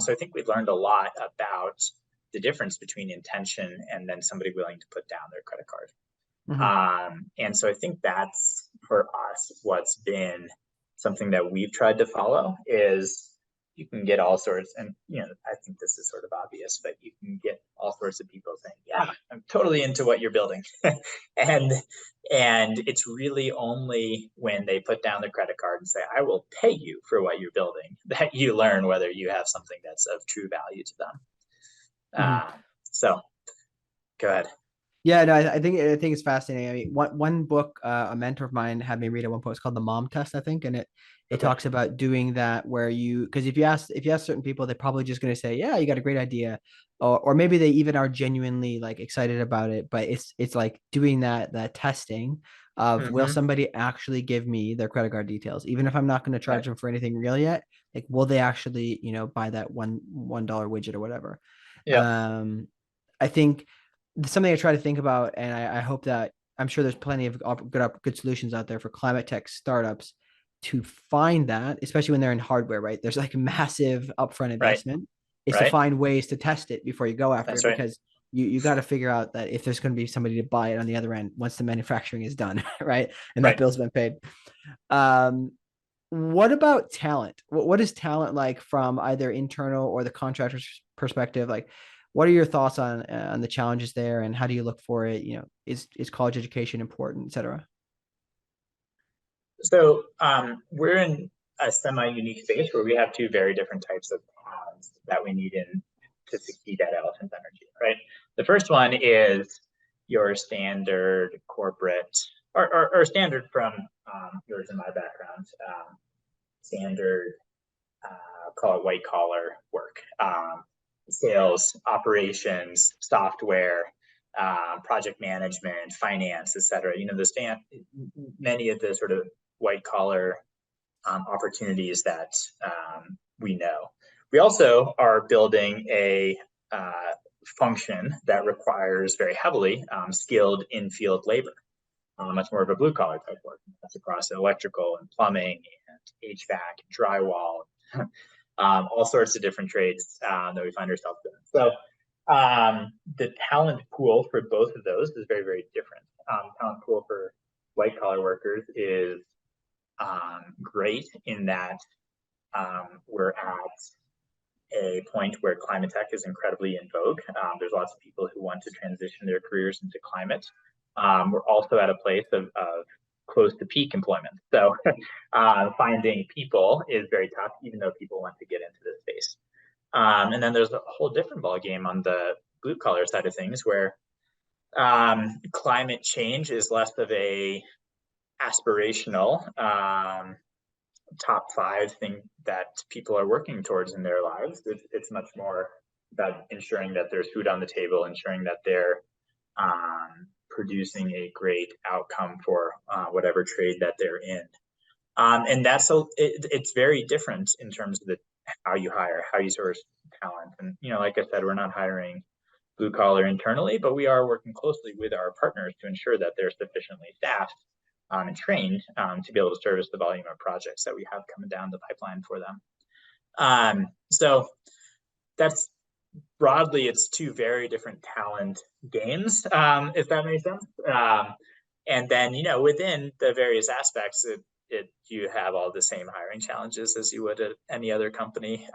So I think we learned a lot about the difference between intention and then somebody willing to put down their credit card. And so I think that's for us what's been something that we've tried to follow is you can get all sorts, and I think this is sort of obvious, but you can get all sorts of people saying, "Yeah, I'm totally into what you're building," and it's really only when they put down their credit card and say, "I will pay you for what you're building," that you learn whether you have something that's of true value to them. So, go ahead. Yeah, no, I think it's fascinating. I mean, one book a mentor of mine had me read at one point. It's called The Mom Test, I think, and it Okay. talks about doing that where because if you ask certain people, they're probably just going to say, yeah, you got a great idea, or maybe they even are genuinely like excited about it. But it's like doing that testing of will Mm-hmm. somebody actually give me their credit card details, even if I'm not going to charge Right. them for anything real yet. Like, will they actually buy that $1 widget or whatever? Yeah. I think something I try to think about, and I hope that I'm sure there's plenty of good solutions out there for climate tech startups to find that, especially when they're in hardware, right? There's like massive upfront Right. investment, is to Right. find ways to test it before you go after That's it, right. because you got to figure out that if there's going to be somebody to buy it on the other end once the manufacturing is done, right? And that Right. bill's been paid. Um, what about talent? What is talent like from either internal or the contractor's perspective? Like, what are your thoughts on the challenges there, and how do you look for it? Is college education important, et cetera? So we're in a semi-unique space where we have two very different types of talents that we need in to succeed at Elephant Energy, right? The first one is your standard corporate or standard from yours and my background, standard call it white collar work, sales, operations, software, project management, finance, et cetera. Many of the sort of white collar opportunities that we know. We also are building a function that requires very heavily skilled in-field labor, much more of a blue collar type work. That's across electrical and plumbing and HVAC, and drywall, all sorts of different trades that we find ourselves in. So the talent pool for both of those is very, very different. Talent pool for white collar workers is great in that we're at a point where climate tech is incredibly in vogue. There's lots of people who want to transition their careers into climate. We're also at a place of close to peak employment. So finding people is very tough, even though people want to get into this space. And then there's a whole different ballgame on the blue collar side of things where climate change is less of a aspirational top five thing that people are working towards in their lives. It's much more about ensuring that there's food on the table, ensuring that they're producing a great outcome for whatever trade that they're in. And it's very different in terms of how you hire, how you source talent. And, like I said, we're not hiring blue collar internally, but we are working closely with our partners to ensure that they're sufficiently staffed and trained to be able to service the volume of projects that we have coming down the pipeline for them. So that's broadly, it's two very different talent games, if that makes sense. And then, within the various aspects, you have all the same hiring challenges as you would at any other company.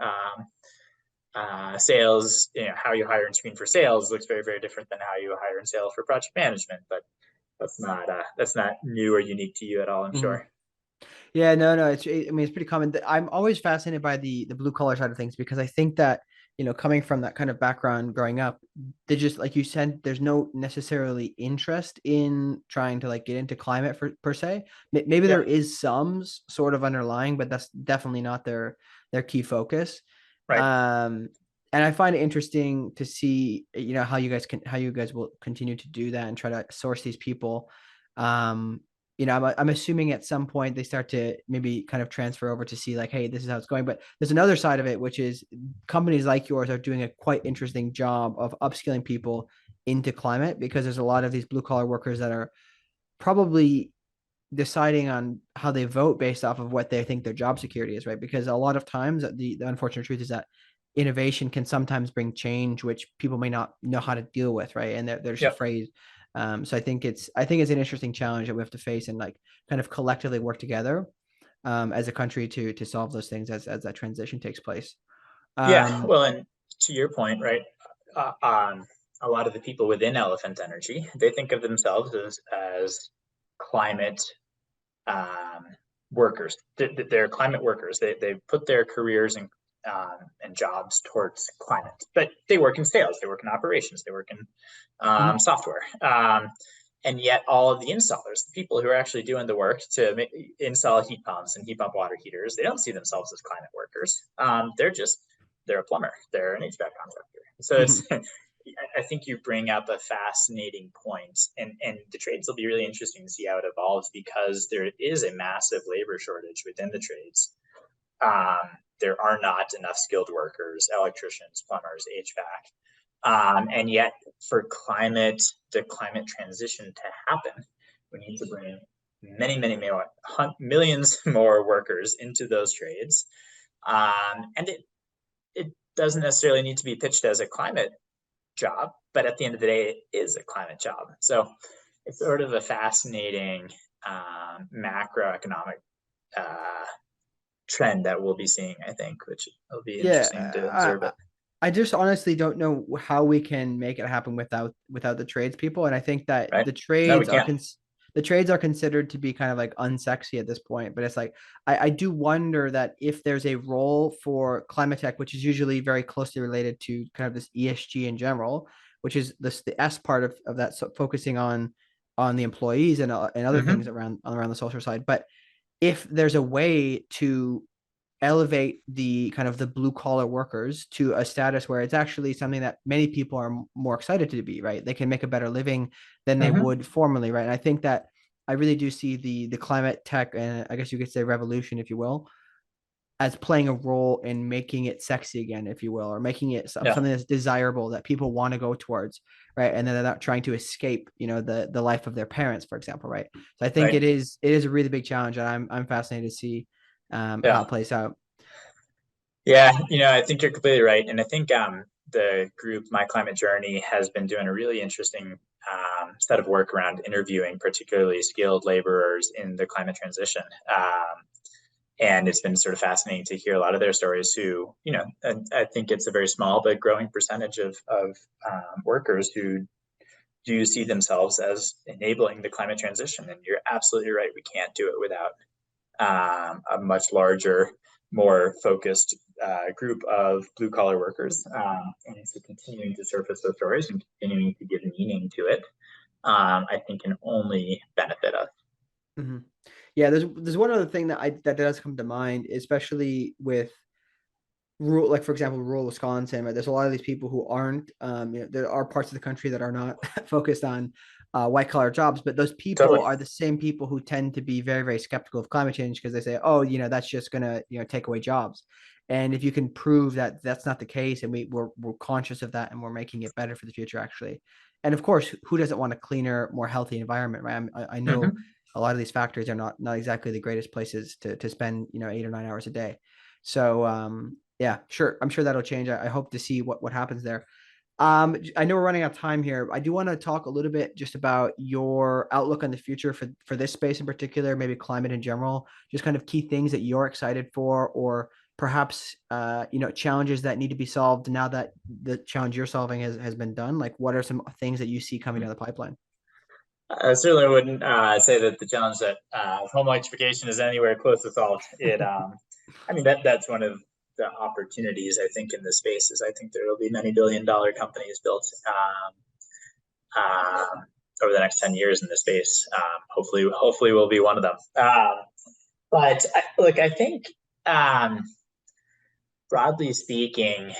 Sales, how you hire and screen for sales looks very, very different than how you hire and sell for project management, but that's not new or unique to you at all, I'm Mm-hmm. sure. Yeah, no, it's pretty common. I'm always fascinated by the blue collar side of things because I think that coming from that kind of background growing up, they just, like you said, there's no necessarily interest in trying to like get into climate per se. Maybe there Yeah, is some sort of underlying, but that's definitely not their key focus. right. Um, and I find it interesting to see, how you guys will continue to do that and try to source these people. Um, I'm assuming at some point they start to maybe kind of transfer over to see like, hey, this is how it's going. But there's another side of it, which is companies like yours are doing a quite interesting job of upskilling people into climate, because there's a lot of these blue collar workers that are probably deciding on how they vote based off of what they think their job security is, right? Because a lot of times the unfortunate truth is that innovation can sometimes bring change, which people may not know how to deal with, right? And they're just Yep. afraid. So I think it's an interesting challenge that we have to face and like kind of collectively work together as a country to solve those things as that transition takes place. Yeah. Um, Well, and to your point, right? Uh, um, a lot of the people within Elephant Energy, they think of themselves as climate um, workers. They're climate workers. They put their careers and jobs towards climate, but they work in sales, they work in operations, they work in mhm, software. And yet, all of the installers, the people who are actually doing the work to install heat pumps and heat pump water heaters, they don't see themselves as climate workers. They're a plumber, they're an HVAC contractor. So mhm. I think you bring up a fascinating point, and the trades will be really interesting to see how it evolves because there is a massive labor shortage within the trades. There are not enough skilled workers, electricians, plumbers, HVAC, and yet for the climate transition to happen, we need to bring many, many more, millions more workers into those trades, and it doesn't necessarily need to be pitched as a climate job, but at the end of the day, it is a climate job. So it's sort of a fascinating macroeconomic uh, trend that we'll be seeing, I think, which will be interesting to Yeah, observe it. I just honestly don't know how we can make it happen without the tradespeople, and I think that Right? No, we can't. the trades are considered to be kind of like unsexy at this point. But it's like I do wonder that if there's a role for ClimateTech, which is usually very closely related to kind of this ESG in general, which is the S part of that, so focusing on the employees and other things Mm-hmm. around the social side. But if there's a way to elevate the kind of the blue collar workers to a status where it's actually something that many people are more excited to be, right? They can make a better living than they Mm-hmm. would formerly, right? And I think that I really do see the climate tech, and I guess you could say revolution, if you will, as playing a role in making it sexy again, if you will, or making it Yeah. something that's desirable that people want to go towards, right? And then they're not trying to escape, the life of their parents, for example, right? So I think Right. it is a really big challenge, and I'm fascinated to see how Yeah. it plays out. Yeah. I think you're completely right. And I think the group, My Climate Journey, has been doing a really interesting set of work around interviewing particularly skilled laborers in the climate transition. And it's been sort of fascinating to hear a lot of their stories who, I think it's a very small but growing percentage of workers who do see themselves as enabling the climate transition. And you're absolutely right. We can't do it without a much larger, more focused group of blue collar workers. And so continuing to surface those stories and continuing to give meaning to it, I think can only benefit us. Hmm. Yeah, there's one other thing that does come to mind, especially with rural, like for example, rural Wisconsin. Right? There's a lot of these people who aren't. There are parts of the country that are not focused on white collar jobs, but those people Totally. are the same people who tend to be very, very skeptical of climate change because they say, oh, that's just gonna take away jobs. And if you can prove that that's not the case, and we're conscious of that, and we're making it better for the future, actually. And of course, who doesn't want a cleaner, more healthy environment, right? I know Mm-hmm. a lot of these factories are not exactly the greatest places to spend 8 or 9 hours a day. So yeah, sure, I'm sure that'll change. I hope to see what happens there. I know we're running out of time here. I do want to talk a little bit just about your outlook on the future for this space in particular, maybe climate in general, just kind of key things that you're excited for, or perhaps challenges that need to be solved now that the challenge you're solving has been done. Like, what are some things that you see coming down the pipeline? I certainly wouldn't say that the challenge that home electrification is anywhere close to solved. I mean, that's one of the opportunities, I think, in this space is I think there will be many billion-dollar companies built over the next 10 years in this space. Hopefully we'll be one of them. But look, I think broadly speaking,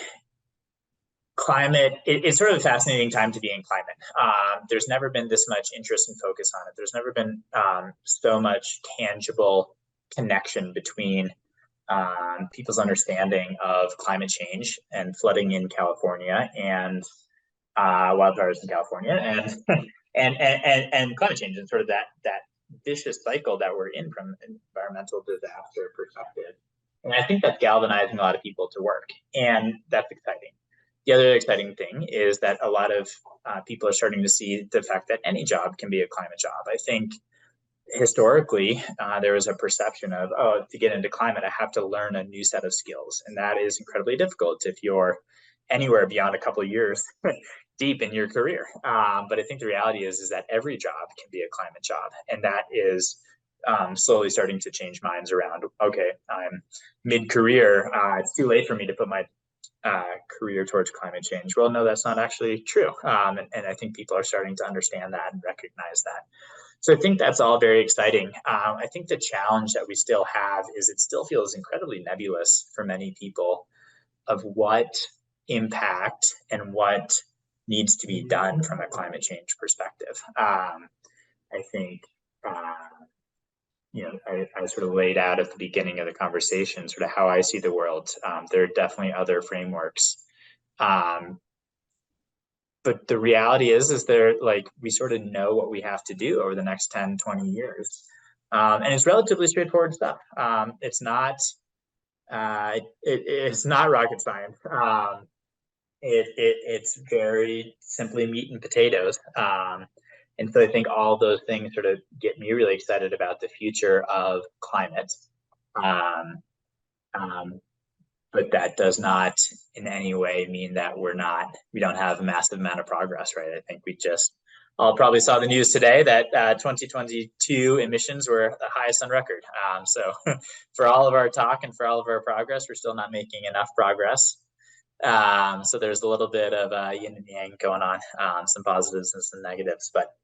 climate, it's sort of a fascinating time to be in climate. There's never been this much interest and focus on it. There's never been so much tangible connection between people's understanding of climate change and flooding in California and wildfires in California and climate change, and sort of that vicious cycle that we're in from an environmental disaster perspective. And I think that's galvanizing a lot of people to work, and that's exciting. The other exciting thing is that a lot of people are starting to see the fact that any job can be a climate job. I think historically, there was a perception of, oh, to get into climate, I have to learn a new set of skills. And that is incredibly difficult if you're anywhere beyond a couple of years deep in your career. But I think the reality is that every job can be a climate job. And that is slowly starting to change minds around, okay, I'm mid-career, it's too late for me to put my career towards climate change. Well, no, that's not actually true. And I think people are starting to understand that and recognize that. So I think that's all very exciting. I think the challenge that we still have is it still feels incredibly nebulous for many people of what impact and what needs to be done from a climate change perspective. I think, I sort of laid out at the beginning of the conversation sort of how I see the world. There are definitely other frameworks. But the reality is we sort of know what we have to do over the next 10, 20 years. And it's relatively straightforward stuff. It's not rocket science. It's very simply meat and potatoes. And so I think all those things sort of get me really excited about the future of climate. But that does not in any way mean that we don't have a massive amount of progress, right? I think we just all probably saw the news today that 2022 emissions were the highest on record. So for all of our talk and for all of our progress, we're still not making enough progress. So there's a little bit of yin and yang going on, some positives and some negatives, but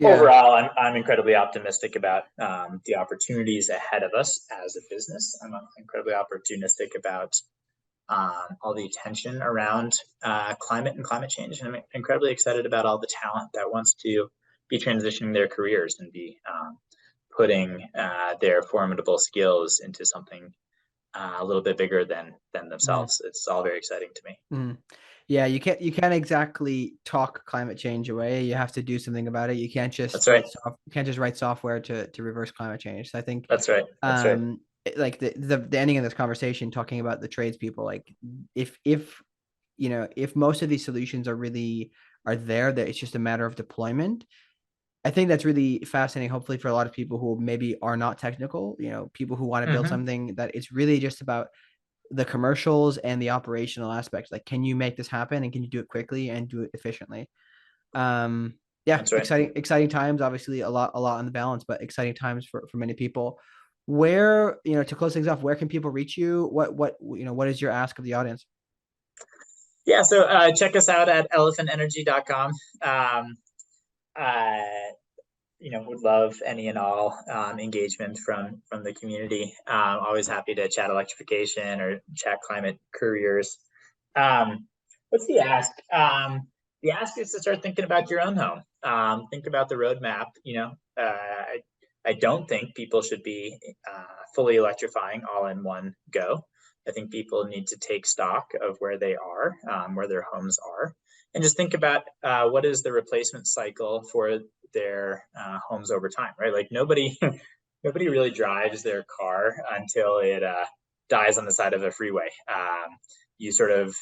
overall, I'm incredibly optimistic about the opportunities ahead of us as a business. I'm incredibly opportunistic about all the attention around climate and climate change. And I'm incredibly excited about all the talent that wants to be transitioning their careers and be putting their formidable skills into something a little bit bigger than themselves. It's all very exciting to me. Yeah, you can't exactly talk climate change away. You have to do something about it. You can't just write software to reverse climate change. So I think that's right. Like the ending of this conversation, talking about the tradespeople, like if most of these solutions are there, that it's just a matter of deployment. I think that's really fascinating, hopefully for a lot of people who maybe are not technical, people who want to build something that it's really just about the commercials and the operational aspects. Like, can you make this happen and can you do it quickly and do it efficiently? Exciting times, obviously a lot on the balance, but exciting times for many people. Where, to close things off, where can people reach you? What is your ask of the audience? Yeah. So check us out at elephantenergy.com. Would love any and all engagement from the community. Always happy to chat electrification or chat climate careers. What's the ask? The ask is to start thinking about your own home. Think about the roadmap. I don't think people should be fully electrifying all in one go. I think people need to take stock of where they are, where their homes are, and just think about what is the replacement cycle for their homes over time, right? Like nobody really drives their car until it dies on the side of a freeway. You sort of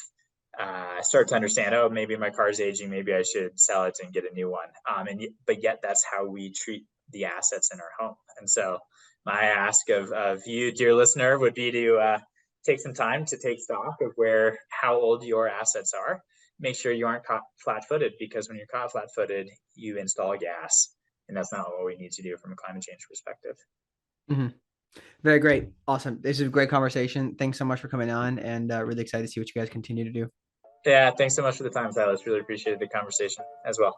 start to understand, oh, maybe my car's aging, maybe I should sell it and get a new one. But yet that's how we treat the assets in our home. And so my ask of you, dear listener, would be to take some time to take stock of how old your assets are. Make sure you aren't caught flat-footed, because when you're caught flat-footed, you install gas, and that's not what we need to do from a climate change perspective. Very great. Awesome. This is a great conversation. Thanks so much for coming on, and really excited to see what you guys continue to do. Yeah, thanks so much for the time, Silas. Really appreciated the conversation as well.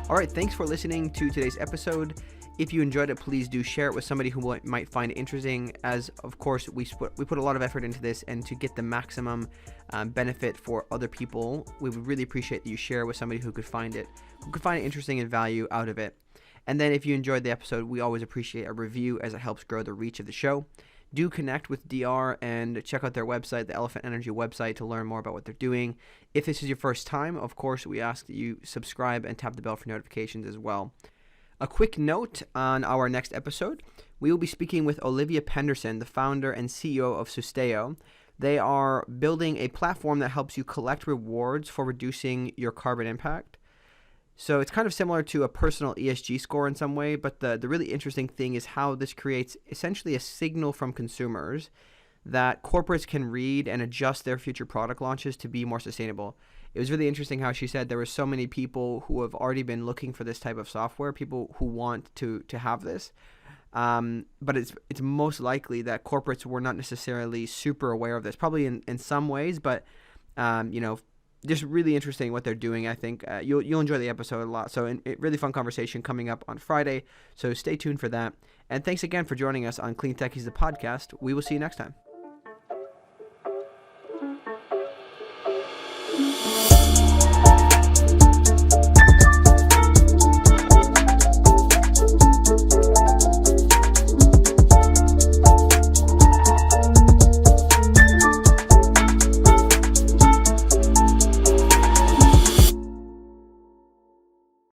All right, thanks for listening to today's episode. If you enjoyed it, please do share it with somebody who might find it interesting, as of course we put a lot of effort into this, and to get the maximum benefit for other people, we would really appreciate that you share with somebody who could find it interesting and value out of it. And then if you enjoyed the episode, we always appreciate a review, as it helps grow the reach of the show. Do connect with DR and check out their website, the Elephant Energy website, to learn more about what they're doing. If this is your first time, of course, we ask that you subscribe and tap the bell for notifications as well. A quick note on our next episode: we will be speaking with Olivia Penderson, the founder and CEO of Susteo. They are building a platform that helps you collect rewards for reducing your carbon impact. So it's kind of similar to a personal ESG score in some way, but the really interesting thing is how this creates essentially a signal from consumers that corporates can read and adjust their future product launches to be more sustainable. It was really interesting how she said there were so many people who have already been looking for this type of software, people who want to have this. But it's most likely that corporates were not necessarily super aware of this, probably in some ways, but just really interesting what they're doing. I think you'll enjoy the episode a lot. So really fun conversation coming up on Friday. So stay tuned for that. And thanks again for joining us on Clean Techies, the podcast. We will see you next time.